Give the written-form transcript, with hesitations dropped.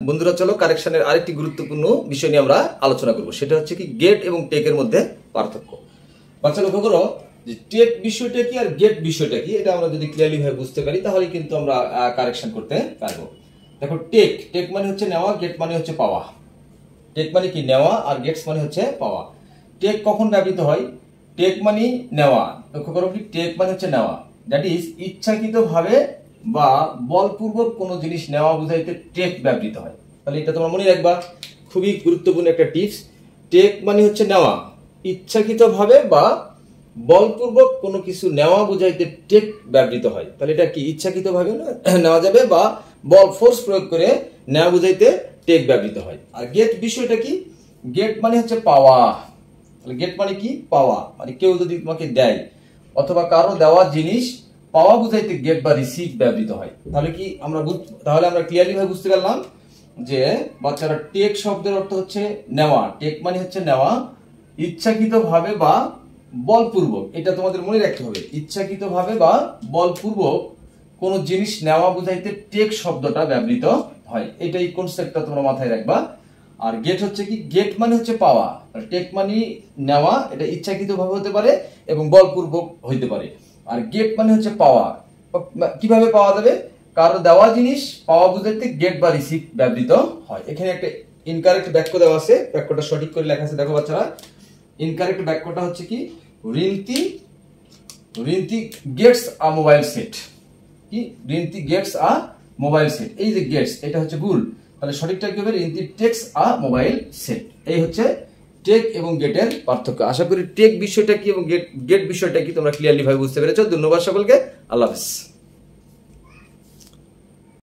বন্ধুরা চলো কারেকশনের আরেকটি গুরুত্বপূর্ণ বিষয় নিয়ে আমরা আলোচনা করব, সেটা হচ্ছে কি গেট এবং টেকের মধ্যে পার্থক্য। বাচ্চা লক্ষ্য করো যে টেক বিষয়টা কি আর গেট বিষয়টা কি, এটা আমরা যদি ক্লিয়ারলি ভাবে বুঝতে পারি তাহলে কিন্তু আমরা কারেকশন করতে পারবো। দেখো টেক টেক মানে হচ্ছে নেওয়া, গেট মানে হচ্ছে পাওয়া। টেক মানে কি নেওয়া আর গেটস মানে হচ্ছে পাওয়া। টেক কখন ব্যবহৃত হয়? টেক মানে নেওয়া, লক্ষ্য করো কি টেক মানে হচ্ছে নেওয়া, দ্যাট ইজ ইচ্ছাকৃতভাবে বা বলপূর্বক কোনো জিনিস নেওয়া বুঝাইতে টেক ব্যবহৃত হয়। তাহলে এটা তোমরা মনে রাখবা, খুবই গুরুত্বপূর্ণ একটা টিপস। টেক মানে হচ্ছে নেওয়া, ইচ্ছাকৃতভাবে বা বলপূর্বক কোনো কিছু নেওয়া বুঝাইতে টেক ব্যবহৃত হয়। তাহলে এটা কি ইচ্ছাকৃতভাবে নেওয়া যাবে বা বল ফোর্স প্রয়োগ করে নেওয়া বুঝাইতে টেক ব্যবহৃত হয়। আর গেট বিষয়টা কি? গেট মানে হচ্ছে পাওয়া। তাহলে গেট মানে কি? পাওয়া। মানে কেউ যদি তোমাকে দেয় অথবা কারো দেওয়া জিনিস পাওয়া বুঝাইতে গেট বা রিসিভ ব্যবহৃত হয়। তাহলে কি আমরা ক্লিয়ারলি ভাবে বুঝতে পারলাম যে বাচ্চারা টেক শব্দের অর্থ হচ্ছে নেওয়া। টেক মানে হচ্ছে নেওয়া ইচ্ছাকৃতভাবে বা বলপূর্বক। এটা তোমাদের মনে রাখতে হবে, ইচ্ছাকৃতভাবে বা বলপূর্বক কোন জিনিস নেওয়া বুঝাইতে টেক শব্দটা ব্যবহৃত হয়। এটাই কনসেপ্টটা তোমরা মাথায় রাখবা। আর গেট হচ্ছে কি? গেট মানে হচ্ছে পাওয়া। টেক মানে নেওয়া, এটা ইচ্ছাকৃতভাবে হতে পারে এবং বলপূর্বক হইতে পারে। আর গেট মানে হচ্ছে পাওয়া। কিভাবে পাওয়া যাবে? কারো দেওয়া জিনিস পাওয়া বুঝাইতে গেট বা রিসিভ ব্যবহৃত হয়। এখানে একটা ইনকারেক্ট বাক্য দেওয়া আছে, বাক্যটা সঠিক করে লেখা আছে, দেখো বাচ্চারা। ইনকারেক্ট বাক্যটা হচ্ছে কি? রিন্তি গেটস আ মোবাইল সেট। কি? রিন্তি গেটস আ মোবাইল সেট। এই যে গেটস, এটা হচ্ছে ভুল। তাহলে সঠিকটা কি হবে? রিন্তি টেকস আ মোবাইল সেট। এই হচ্ছে টেক এবং গেটের পার্থক্য। আশা করি টেক বিষয়টা কি এবং গেট বিষয়টা কি তোমরা ক্লিয়ারলি ভাবে বুঝতে পেরেছো। ধন্যবাদ সকলকে, আল্লাহ হাফেজ।